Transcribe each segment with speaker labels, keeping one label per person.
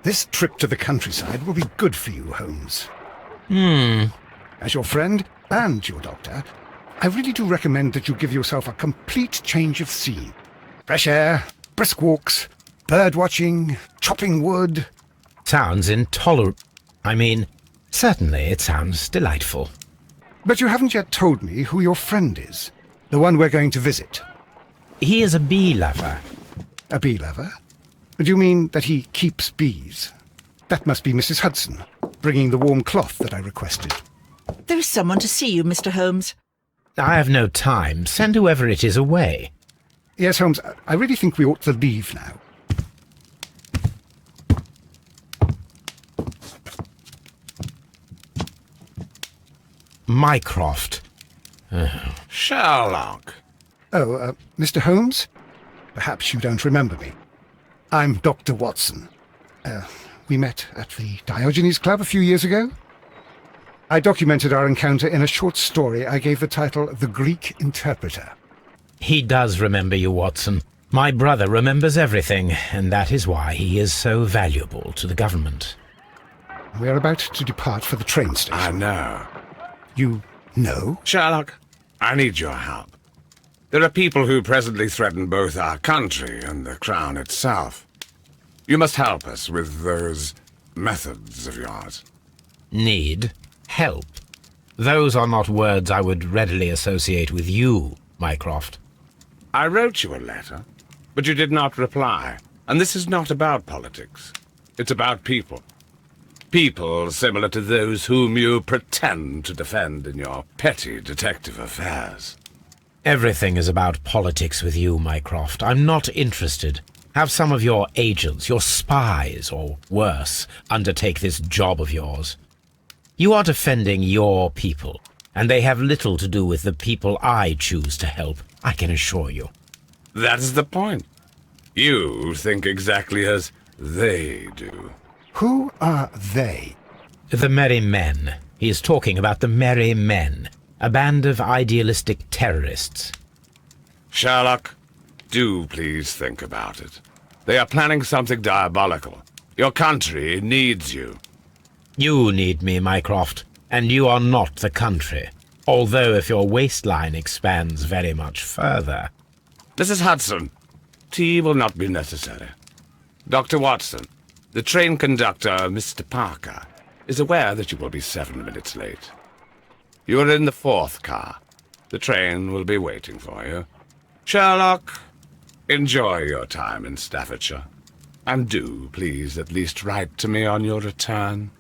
Speaker 1: This trip to the countryside will be good for you, Holmes.
Speaker 2: Hmm.
Speaker 1: As your friend and your doctor, I really do recommend that you give yourself a complete change of scene. Fresh air, brisk walks, bird watching, chopping wood.
Speaker 2: Sounds intolerable. I mean, certainly it sounds delightful.
Speaker 1: But you haven't yet told me who your friend is, the one we're going to visit.
Speaker 2: He is a bee lover.
Speaker 1: A bee lover? Do you mean that he keeps bees? That must be Mrs. Hudson, bringing the warm cloth that I requested.
Speaker 3: There is someone to see you, Mr. Holmes.
Speaker 2: I have no time. Send whoever it is away.
Speaker 1: Yes, Holmes, I really think we ought to leave now.
Speaker 2: Mycroft.
Speaker 4: Sherlock.
Speaker 1: Oh, Mr. Holmes? Perhaps you don't remember me. I'm Dr. Watson. We met at the Diogenes Club a few years ago. I documented our encounter in a short story I gave the title The Greek Interpreter.
Speaker 2: He does remember you, Watson. My brother remembers everything, and that is why he is so valuable to the government.
Speaker 1: We are about to depart for the train station.
Speaker 4: I know.
Speaker 1: You know?
Speaker 4: Sherlock, I need your help. There are people who presently threaten both our country and the Crown itself. You must help us with those methods of yours.
Speaker 2: Need? Help? Those are not words I would readily associate with you, Mycroft.
Speaker 4: I wrote you a letter, but you did not reply. And this is not about politics. It's about people. People similar to those whom you pretend to defend in your petty detective affairs.
Speaker 2: Everything is about politics with you, Mycroft. I'm not interested. Have some of your agents, your spies, or worse, undertake this job of yours. You are defending your people, and they have little to do with the people I choose to help, I can assure you.
Speaker 4: That is the point. You think exactly as they do.
Speaker 1: Who are they?
Speaker 2: The Merry Men. He is talking about the Merry Men, a band of idealistic terrorists.
Speaker 4: Sherlock, do please think about it. They are planning something diabolical. Your country needs you.
Speaker 2: You need me, Mycroft, and you are not the country, although if your waistline expands very much further.
Speaker 4: Mrs. Hudson, tea will not be necessary. Dr. Watson, the train conductor, Mr. Parker, is aware that you will be 7 minutes late. You are in the 4th car. The train will be waiting for you. Sherlock, enjoy your time in Staffordshire. And do, please, at least write to me on your return.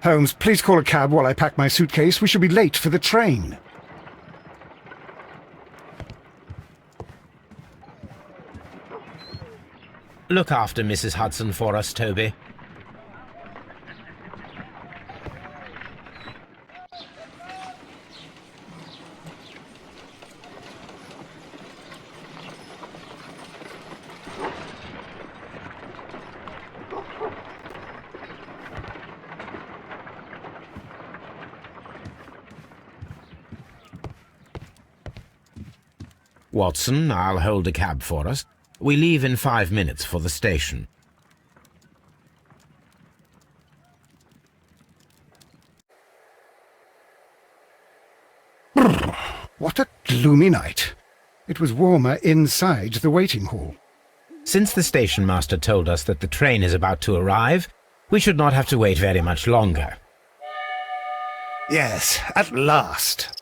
Speaker 1: Holmes, please call a cab while I pack my suitcase. We shall be late for the train.
Speaker 2: Look after Mrs. Hudson for us, Toby. Watson, I'll hold a cab for us. We leave in 5 minutes for the station.
Speaker 1: What a gloomy night. It was warmer inside the waiting hall.
Speaker 2: Since the station master told us that the train is about to arrive, we should not have to wait very much longer.
Speaker 1: Yes, at last.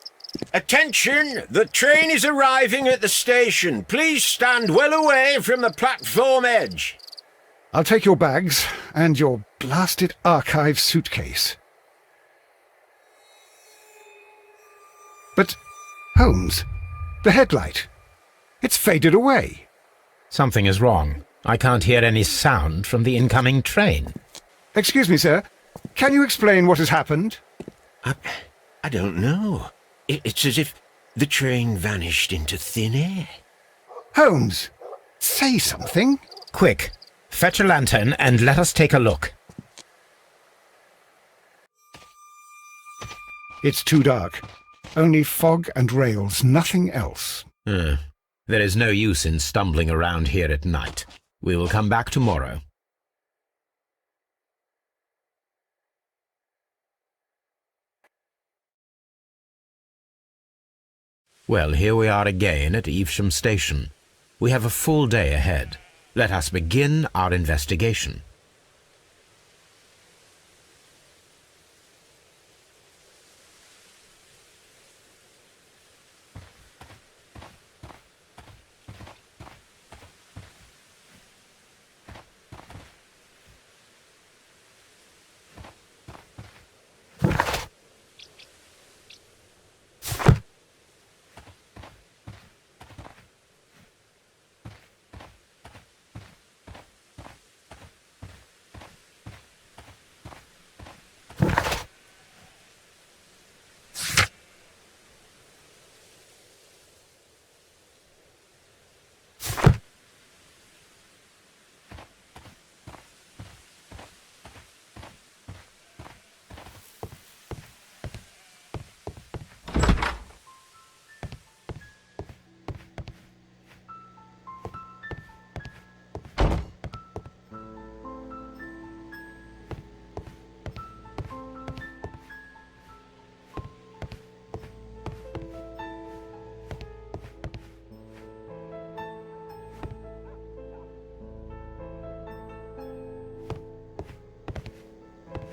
Speaker 5: Attention! The train is arriving at the station. Please stand well away from the platform edge.
Speaker 1: I'll take your bags and your blasted archive suitcase. But, Holmes, the headlight. It's faded away.
Speaker 2: Something is wrong. I can't hear any sound from the incoming train.
Speaker 1: Excuse me, sir. Can you explain what has happened?
Speaker 5: I don't know. It's as if the train vanished into thin air.
Speaker 1: Holmes, say something.
Speaker 2: Quick, fetch a lantern and let us take a look.
Speaker 1: It's too dark. Only fog and rails, nothing else.
Speaker 2: There is no use in stumbling around here at night. We will come back tomorrow. Well, here we are again at Evesham Station. We have a full day ahead. Let us begin our investigation.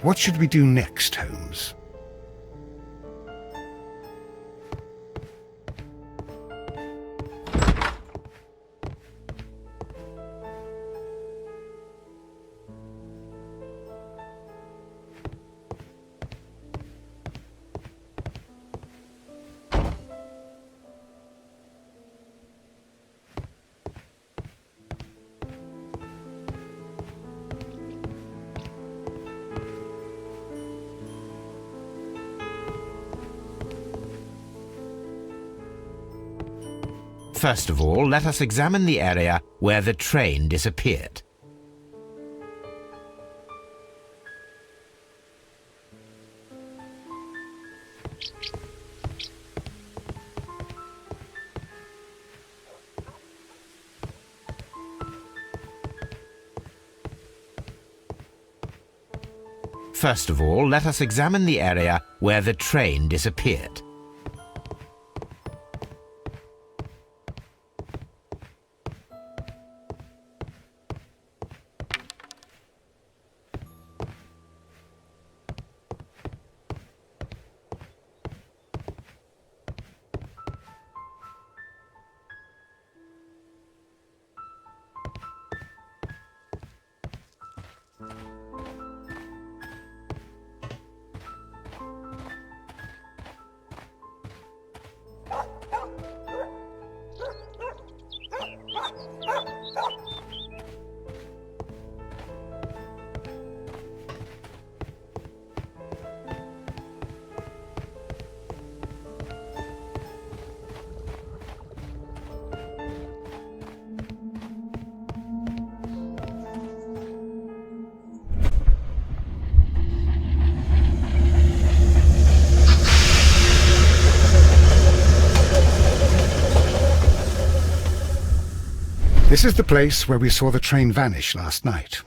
Speaker 1: What should we do next, Holmes?
Speaker 2: First of all, let us examine the area where the train disappeared. First of all, let us examine the area where the train disappeared.
Speaker 1: This is the place where we saw the train vanish last night.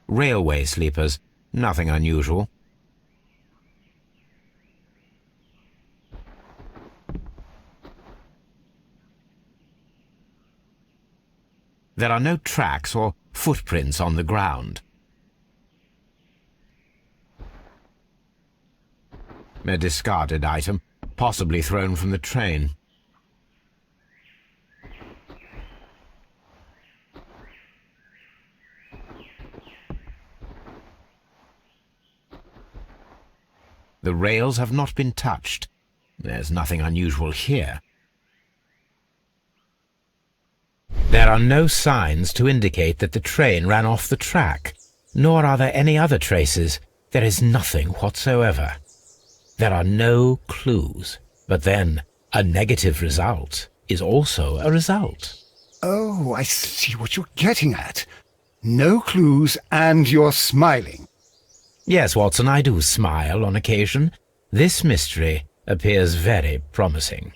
Speaker 2: Railway sleepers. Nothing unusual. There are no tracks or footprints on the ground. A discarded item, possibly thrown from the train. The rails have not been touched. There's nothing unusual here. There are no signs to indicate that the train ran off the track, nor are there any other traces. There is nothing whatsoever. There are no clues. But then, a negative result is also a result.
Speaker 1: Oh, I see what you're getting at. No clues, and you're smiling.
Speaker 2: Yes, Watson, I do smile on occasion. This mystery appears very promising.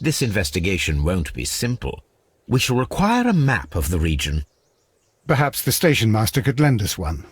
Speaker 2: This investigation won't be simple. We shall require a map of the region.
Speaker 1: Perhaps the station master could lend us one.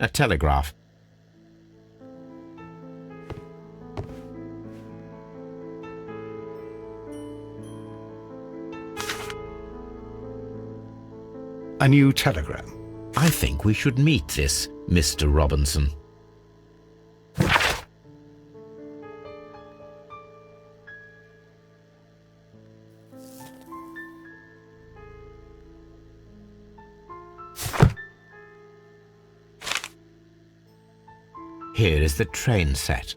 Speaker 2: A telegraph.
Speaker 1: A new telegram.
Speaker 2: I think we should meet this Mr. Robinson. Here is the train set.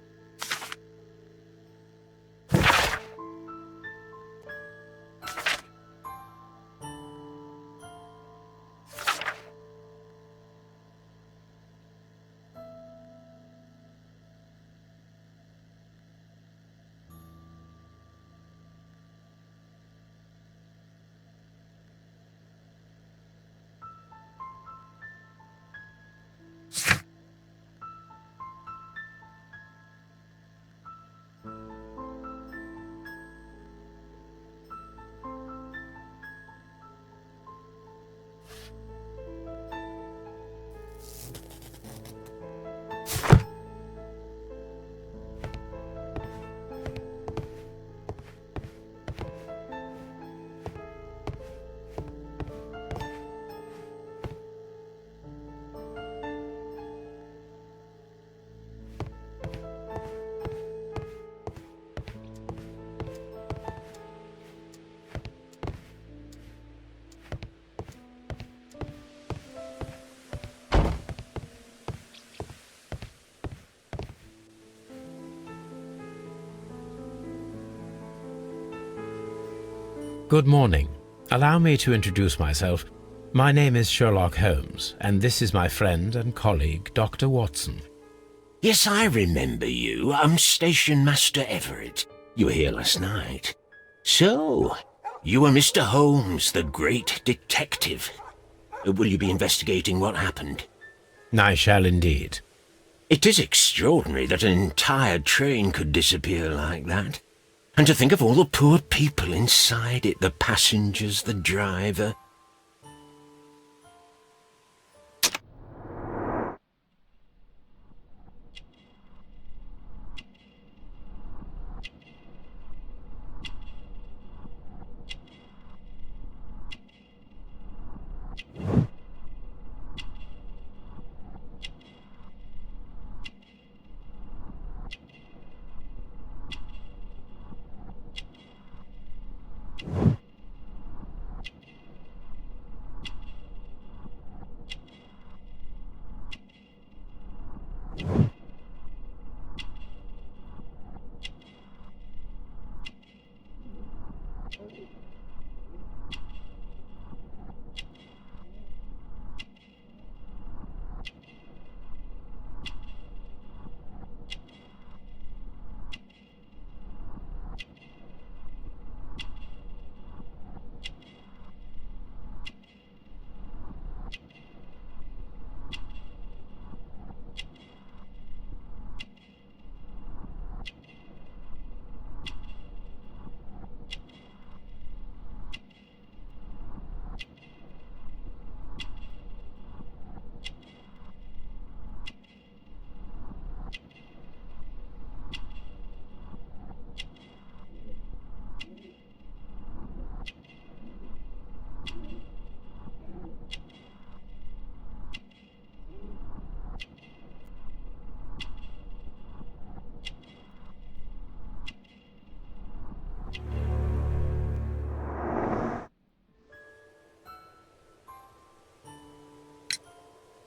Speaker 2: Good morning. Allow me to introduce myself. My name is Sherlock Holmes, and this is my friend and colleague, Dr. Watson.
Speaker 5: Yes, I remember you. I'm Station Master Everett. You were here last night. So, you are Mr. Holmes, the great detective. Will you be investigating what happened?
Speaker 2: I shall indeed.
Speaker 5: It is extraordinary that an entire train could disappear like that. And to think of all the poor people inside it, the passengers, the driver.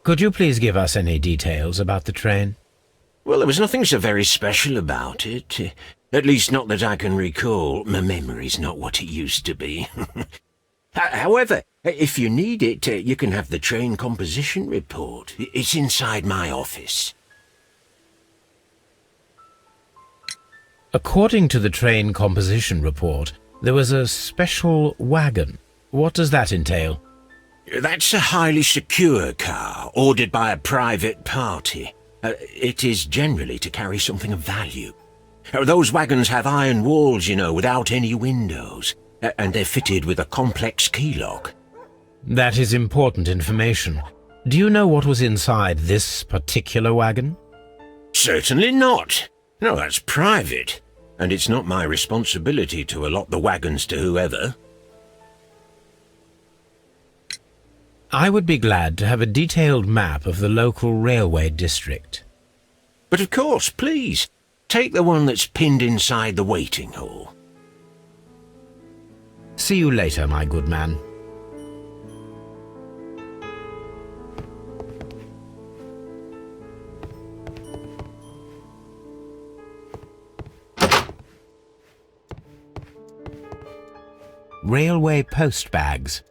Speaker 2: Could you please give us any details about the train?
Speaker 5: Well, there was nothing so very special about it. At least not that I can recall. My memory's not what it used to be. However, if you need it, you can have the train composition report. It's inside my office.
Speaker 2: According to the train composition report, there was a special wagon. What does that entail?
Speaker 5: That's a highly secure car, ordered by a private party. It is generally to carry something of value. Those wagons have iron walls, you know, without any windows, and they're fitted with a complex key lock.
Speaker 2: That is important information. Do you know what was inside this particular wagon?
Speaker 5: Certainly not. No, that's private, and it's not my responsibility to allot the wagons to whoever.
Speaker 2: I would be glad to have a detailed map of the local railway district.
Speaker 5: But of course, please, take the one that's pinned inside the waiting hall.
Speaker 2: See you later, my good man. Railway post bags.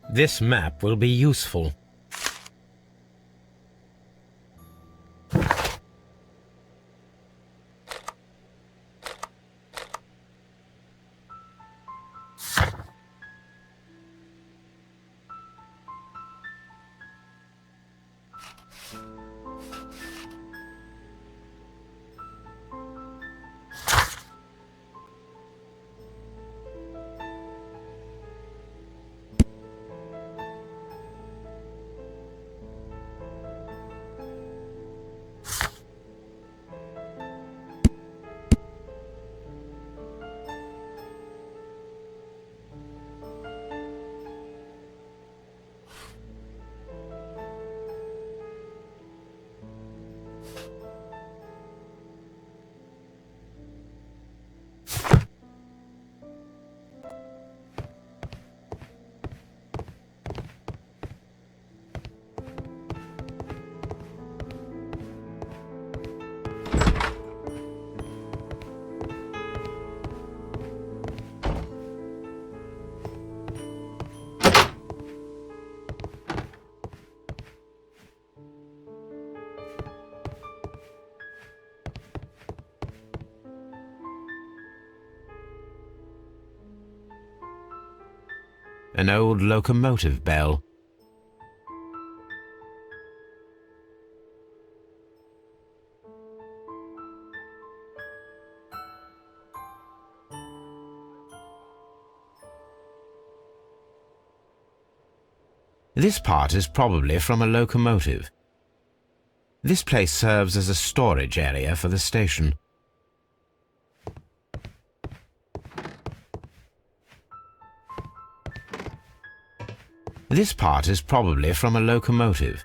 Speaker 2: This map will be useful. An old locomotive bell. This part is probably from a locomotive. This place serves as a storage area for the station. This part is probably from a locomotive.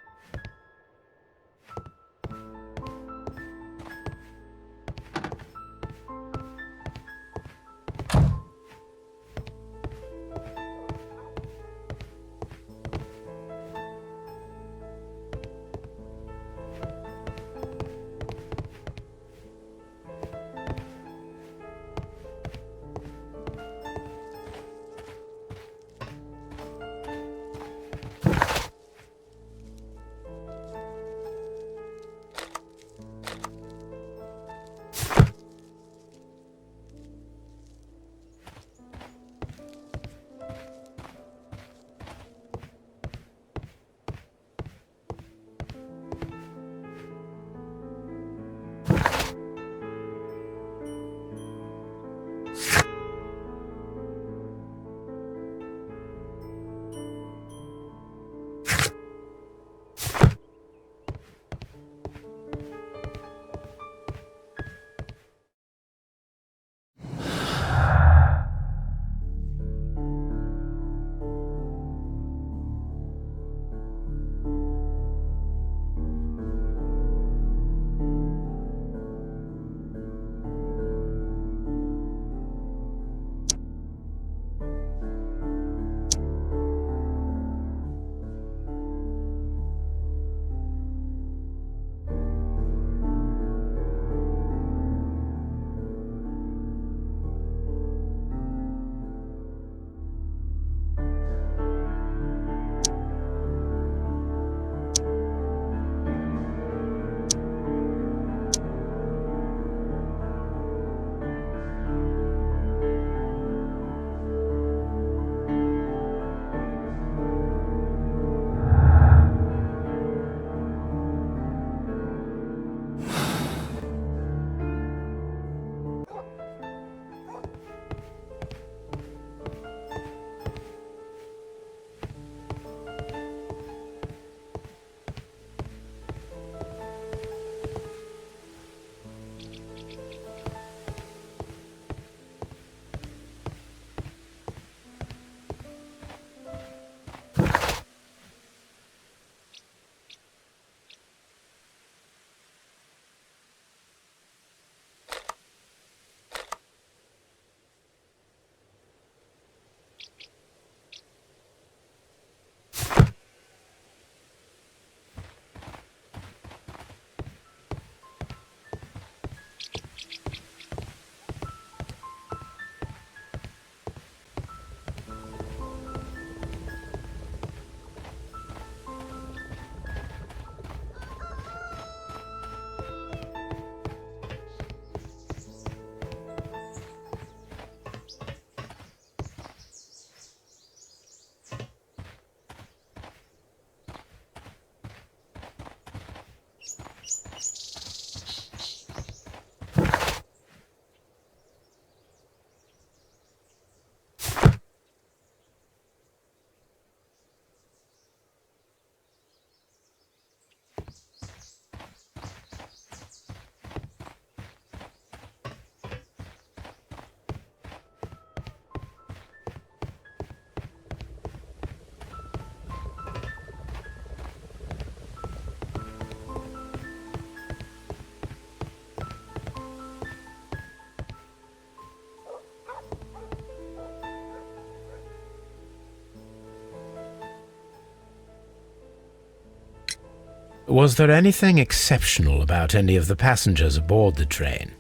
Speaker 2: Was there anything exceptional about any of the passengers aboard the train?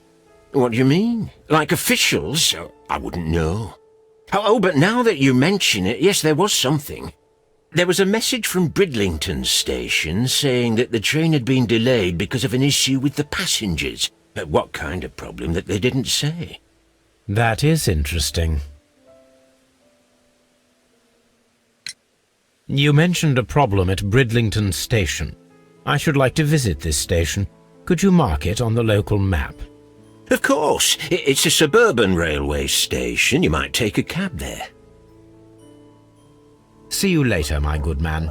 Speaker 5: What do you mean? Like officials? I wouldn't know. Oh, but now that you mention it, yes, there was something. There was a message from Bridlington station saying that the train had been delayed because of an issue with the passengers. What kind of problem that they didn't say?
Speaker 2: That is interesting. You mentioned a problem at Bridlington Station. I should like to visit this station. Could you mark it on the local map?
Speaker 5: Of course. It's a suburban railway station. You might take a cab there.
Speaker 2: See you later, my good man.